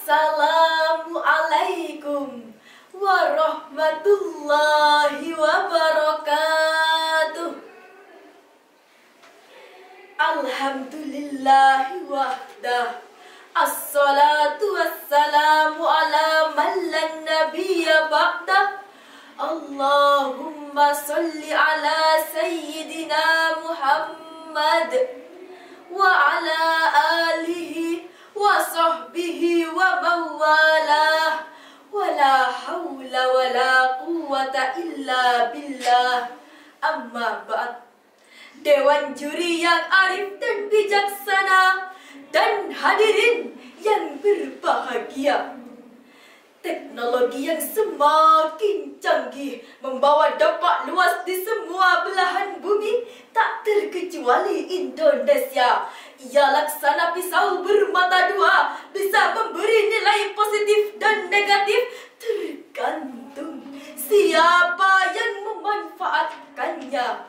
Assalamualaikum warahmatullahi wabarakatuh. Alhamdulillahi wahdah. Assalatu wassalamu ala man lan nabiyya ba'dah. Allahumma salli ala sayyidina Muhammad wa ala alihi wa sahbihi wa mawalah. Wala hawla wala quwwata illa billah. Amma ba'd. Dewan juri yang arif dan bijaksana dan hadirin yang berbahagia. Teknologi yang semakin canggih membawa dampak luas di semua belahan bumi, tak terkecuali Indonesia. Ia laksana pisau bermata dua, bisa memberi nilai positif dan negatif tergantung siapa yang memanfaatkannya.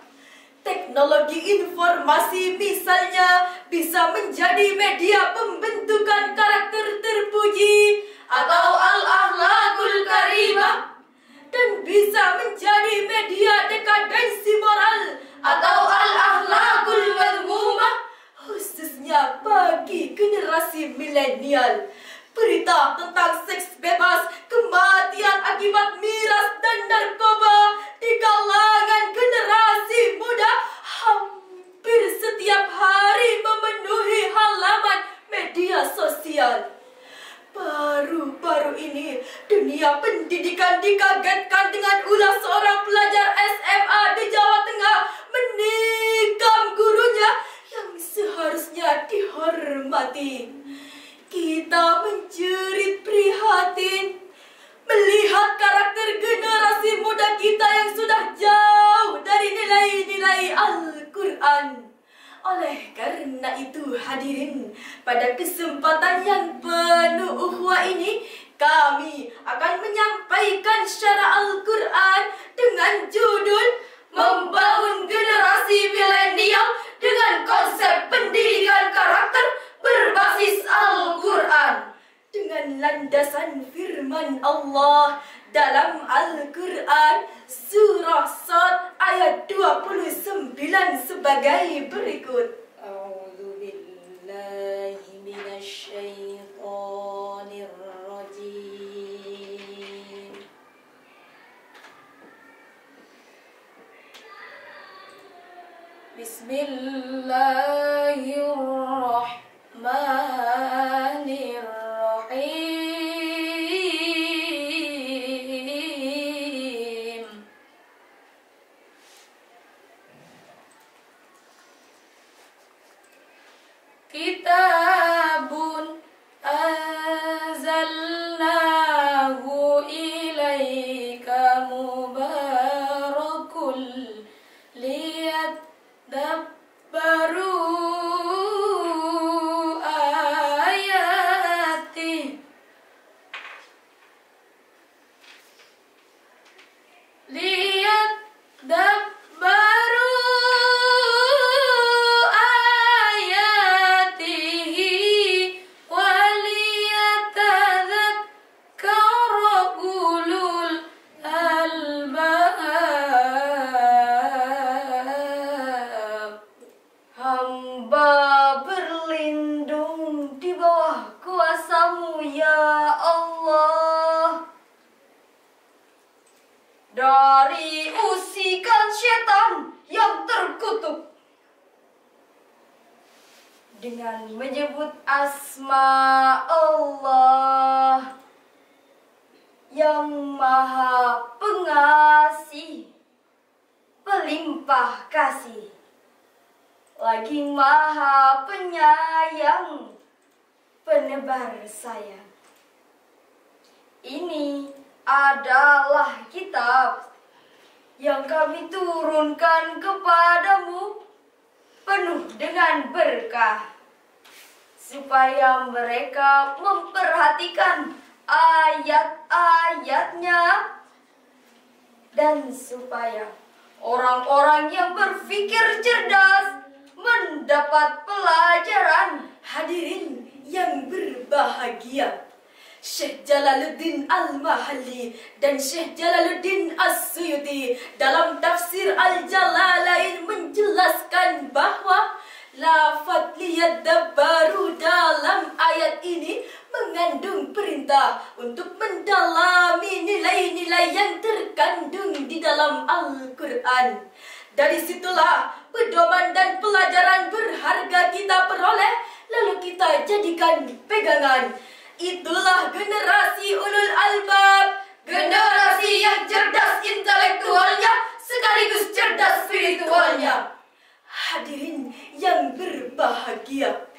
Teknologi informasi misalnya bisa menjadi media pembentukan karakter terpuji atau al-akhlakul karimah, dan bisa menjadi media dekadensi moral atau al-akhlakul madhmumah, khususnya bagi generasi milenial. Berita tentang seks bebas, kematian akibat miras dan narkoba di kalangan generasi muda hampir setiap hari memenuhi halaman media sosial. Baru-baru ini, dunia pendidikan dikagetkan dengan ulah seorang pelajar SMA di Jawa Tengah menikam gurunya yang seharusnya dihormati. Kita menjerit prihatin melihat karakter generasi muda kita yang sudah jauh dari nilai-nilai Al-Quran. Oleh karena itu hadirin, pada kesempatan yang penuh ukhuwah ini, kami akan menyampaikan syarah Al-Quran dengan judul Membangun Generasi Milenial dengan Konsep Pendidikan Karakter Berbasis Al-Quran, dengan landasan firman Allah dalam Al-Quran surah Sad ayat 29 sebagai berikut. A'udzu billahi minasyaitonir rajim. Bismillahirrahmanirrahim. Kitabun anzalnahu ilaika mubarakul liyadabbaru ayati liyadabbaru ayatihi waliyatadzakkara ulul albab. Hamba berlindung di bawah kuasa-Mu ya Allah dari usikan setan yang terkutuk. Dengan menyebut asma Allah yang Maha Pengasih, Pelimpah Kasih, lagi Maha Penyayang, Penebar sayang. Ini adalah kitab yang kami turunkan kepadamu penuh dengan berkah, supaya mereka memperhatikan ayat-ayatnya, dan supaya orang-orang yang berpikir cerdas mendapat pelajaran. Hadirin yang berbahagia, Syekh Jalaluddin Al-Mahalli dan Syekh Jalaluddin As-Suyuti dalam tafsir Al-Jalalain menjelaskan bahwa lafaz liyadabbaru dalam ayat ini mengandung perintah untuk mendalami nilai-nilai yang terkandung di dalam Al-Quran. Dari situlah pedoman dan pelajaran berharga kita peroleh, lalu kita jadikan pegangan. Itulah generasi ulul albab, generasi yang cerdas intelektualnya sekaligus cerdas spiritualnya. Hadirin yang berbahagia,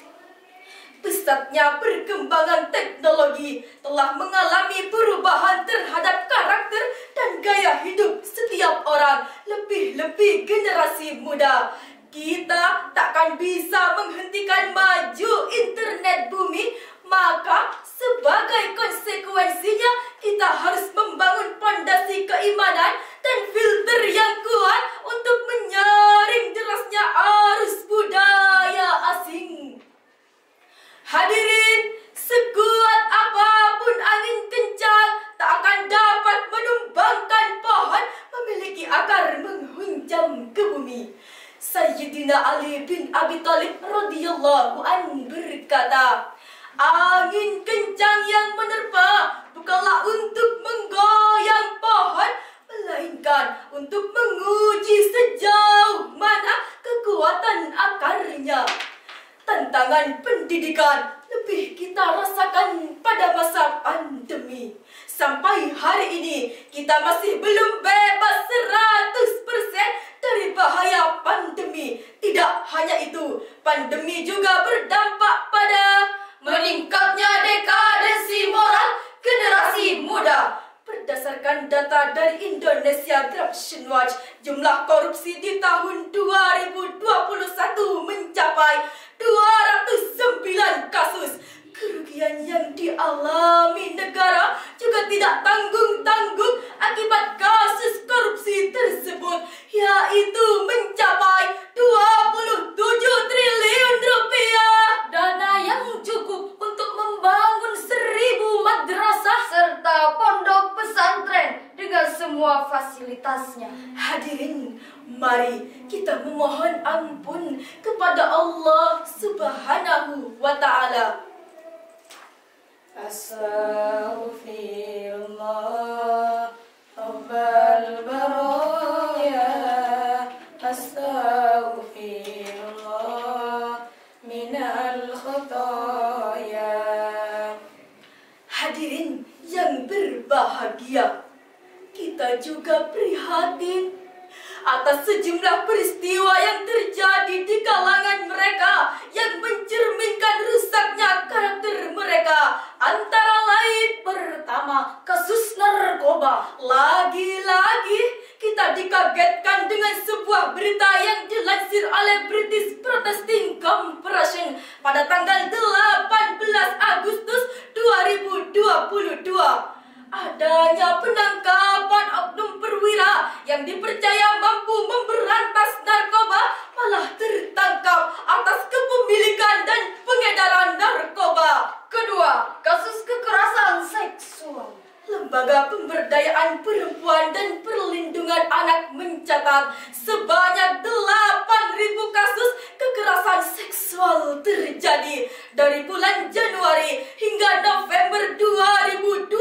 pesatnya perkembangan teknologi telah mengalami perubahan terhadap karakter dan gaya hidup setiap orang, lebih-lebih generasi muda. Kita takkan bisa menghentikan maju internet bumi, maka sebagai konsekuensinya kita harus membangun fondasi keimanan dan filter yang kuat untuk menyaring derasnya arus budaya asing. Hadirin, sekuat apapun angin kencang tak akan dapat menumbangkan pohon memiliki akar menghunjam ke bumi. Sayyidina Ali bin Abi Thalib radhiyallahu anhu berkata, angin kencang yang menerpa bukanlah untuk menggoyang pohon, melainkan untuk menguji sejauh mana kekuatan akarnya. Tantangan pendidikan lebih kita rasakan pada masa pandemi. Sampai hari ini kita masih belum bebas 100% dari bahaya pandemi. Tidak hanya itu, pandemi juga berdampak pada meningkatnya dekadensi moral generasi muda. Berdasarkan data dari Indonesia Corruption Watch, jumlah korupsi di tahun 2021 mencapai 209 kasus. Kerugian yang dialami negara juga tidak tanggung-tanggung akibat kasus korupsi tersebut, yaitu mencapai 27 triliun rupiah. Dana yang cukup untuk membangun 1000 madrasah serta pondok pesantren dengan semua fasilitasnya. Hadirin, mari kita memohon ampun kepada Allah Subhanahu wa Ta'ala. Astaghfirullah Rabbal baraya, astaghfirullah minal khataya. Hadirin yang berbahagia, kita juga prihatin atas sejumlah peristiwa yang terjadi di kalangan mereka yang mencerminkan rusaknya karakter mereka. Antara lain, pertama, kasus narkoba. Lagi-lagi kita dikagetkan dengan sebuah berita yang dilansir oleh British Broadcasting Corporation pada tanggal 18 Agustus 2022. Adanya penangkapan oknum perwira yang dipercaya mampu memberantas narkoba malah tertangkap atas kepemilikan dan pengedaran narkoba. Kedua, kasus kekerasan seksual. Lembaga Pemberdayaan Perempuan dan Perlindungan Anak mencatat sebanyak 8.000 kasus kekerasan seksual terjadi dari bulan Januari hingga November 2021.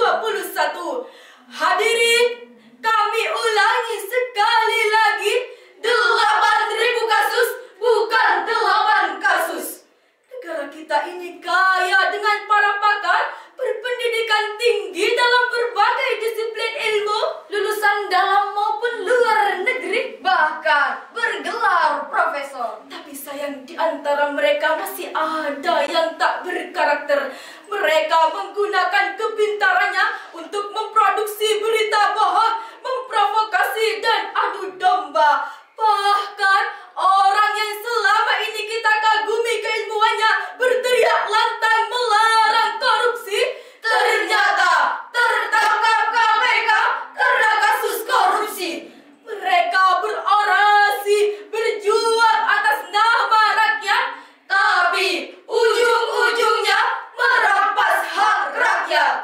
Hadirin, kami ulangi sekali lagi, 8.000 kasus, bukan 8 kasus. Negara kita ini kaya dengan para pakar berpendidikan tinggi dalam berbagai disiplin ilmu, Lulusan dalam maupun luar negeri, bahkan bergelar profesor. tapi sayang di antara mereka masih ada yang tak berkarakter. Mereka menggunakan kepintarannya untuk memproduksi berita bohong, memprovokasi dan adu domba. Bahkan orang yang selama ini kita kagumi keilmuannya berteriak lantang melarang korupsi, ternyata tertangkap KPK karena kasus korupsi. Mereka berorasi, berjuang atas nama rakyat, tapi ujung-ujungnya merampas hak rakyat.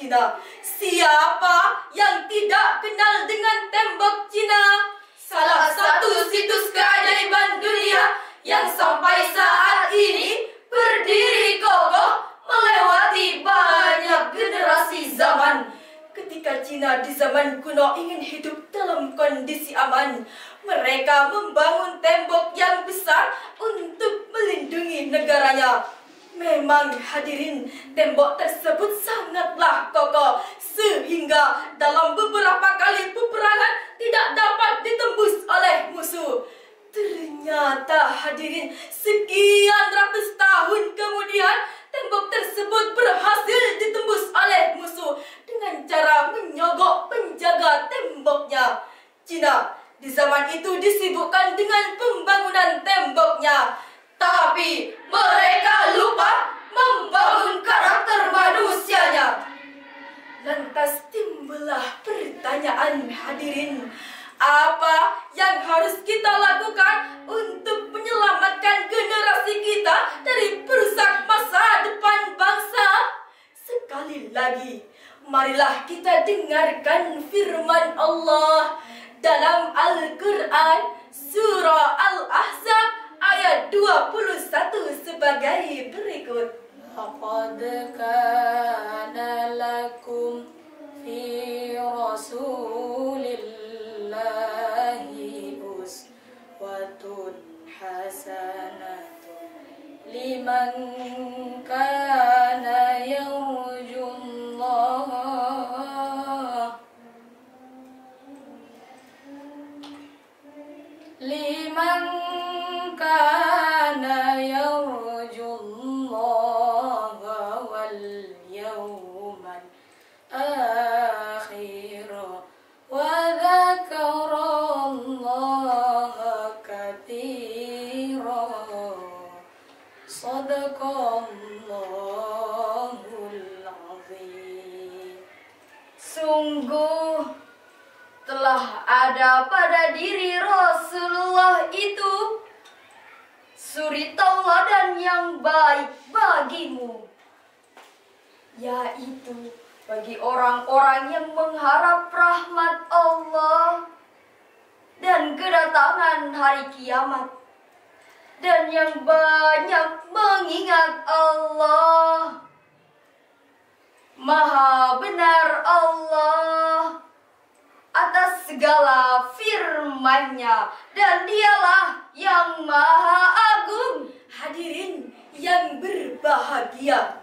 Cina. Siapa yang tidak kenal dengan tembok Cina? Salah satu situs keajaiban dunia yang sampai saat ini berdiri kokoh melewati banyak generasi zaman. Ketika Cina di zaman kuno ingin hidup dalam kondisi aman, mereka membangun tembok yang besar untuk melindungi negaranya. Memang hadirin, tembok tersebut sangatlah kokoh sehingga dalam beberapa kali peperangan tidak dapat ditembus oleh musuh. Ternyata hadirin, sekian ratus tahun kemudian tembok tersebut berhasil ditembus oleh musuh dengan cara menyogok penjaga temboknya. Cina di zaman itu disibukkan dengan pembangunan temboknya, tapi mereka lupa membangun karakter manusianya. Lantas timbullah pertanyaan hadirin, apa yang harus kita lakukan untuk menyelamatkan generasi kita dari perusak masa depan bangsa? Sekali lagi, marilah kita dengarkan firman Allah dalam Al-Quran Surah Al-Ahzab ayat 21 sebagai berikut. Laqad kana lakum fi rasulillahi uswatun hasanatun liman kana yarjullaha liman kana yarjullaha wal yawmal akhir wa dzakarallaha katsira. Shadaqallahul azim. Sungguh telah ada pada diri Rasulullah itu suri tauladan yang baik bagimu, yaitu bagi orang-orang yang mengharap rahmat Allah dan kedatangan hari kiamat, dan yang banyak mengingat Allah. Maha benar Allah atas segala firman-Nya, dan Dialah yang Maha Agung. Hadirin yang berbahagia,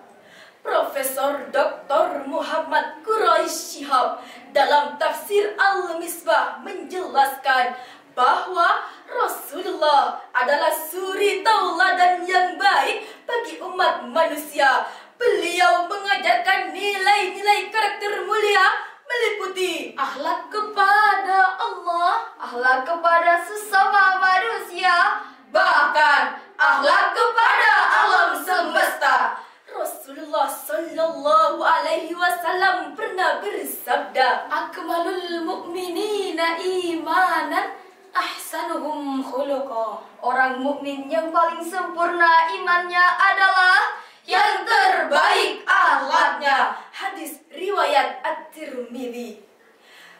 Profesor Dr. Muhammad Quraish Shihab dalam tafsir Al-Misbah menjelaskan bahwa Rasulullah adalah suri tauladan yang baik bagi umat manusia. Beliau mengajarkan nilai-nilai karakter mulia meliputi Akhlak kepada Allah, akhlak kepada sesama manusia, bahkan akhlak kepada alam semesta. Rasulullah Sallallahu Alaihi Wasallam pernah bersabda, Akmalul mu'minina imanan ahsanuhum khuluqa. Orang mukmin yang paling sempurna imannya adalah yang terbaik akhlaknya. Hadis riwayat At-Tirmidzi.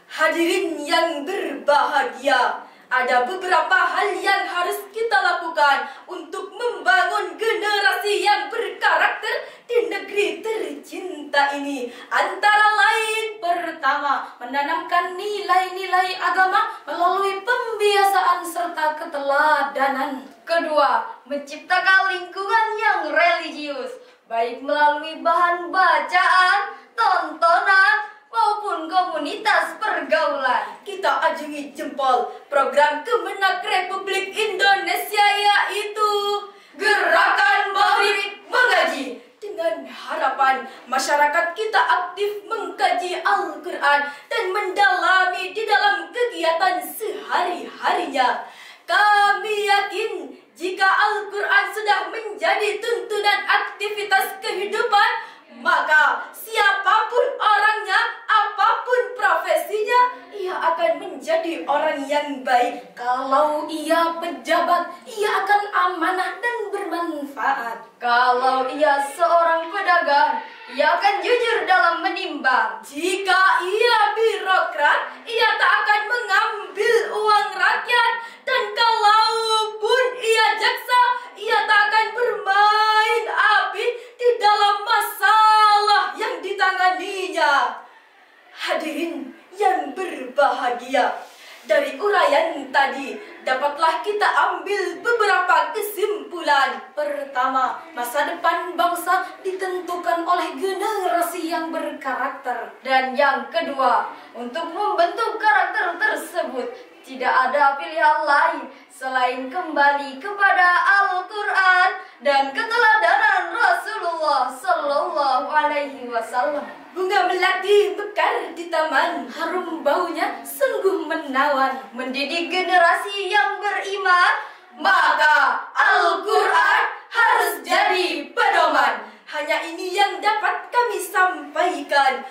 Hadirin yang berbahagia, ada beberapa hal yang harus kita lakukan untuk membangun generasi yang berkarakter di negeri tercinta ini. Antara lain, Pertama, menanamkan nilai-nilai agama melalui pembiasaan serta keteladanan. Kedua, menciptakan lingkungan yang religius, baik melalui bahan bacaan, tontonan, maupun komunitas pergaulan. kita ajungi jempol program Kemenak Republik Indonesia, yaitu Gerakan Maulid Mengaji. dengan harapan masyarakat kita aktif mengkaji Al-Quran dan mendalami di dalam kegiatan sehari-harinya. Kami yakin jika Al-Quran sudah menjadi tuntunan aktivitas kehidupan, maka siapapun orangnya, apapun profesinya, ia akan menjadi orang yang baik. Kalau ia pejabat, ia akan amanah dan bermanfaat. Kalau ia seorang pedagang, ia akan jujur dalam menimbang. Jika ia birokrat, ia tak akan mengambil uang rakyat. Dan kalaupun ia jaksa, ia tak akan bermain api di dalam masalah yang ditanganinya. Hadirin yang berbahagia, dari uraian tadi dapatlah kita ambil beberapa kesimpulan. Pertama, masa depan bangsa ditentukan oleh generasi yang berkarakter. Dan yang kedua, untuk membentuk karakter tersebut tidak ada pilihan lain selain kembali kepada Al-Quran dan keteladanan Rasulullah Sallallahu Alaihi Wasallam. Bunga melati mekar di taman, Harum baunya sungguh menawan. Mendidik generasi yang beriman, maka Al-Quran harus jadi pedoman. hanya ini yang dapat kami sampaikan.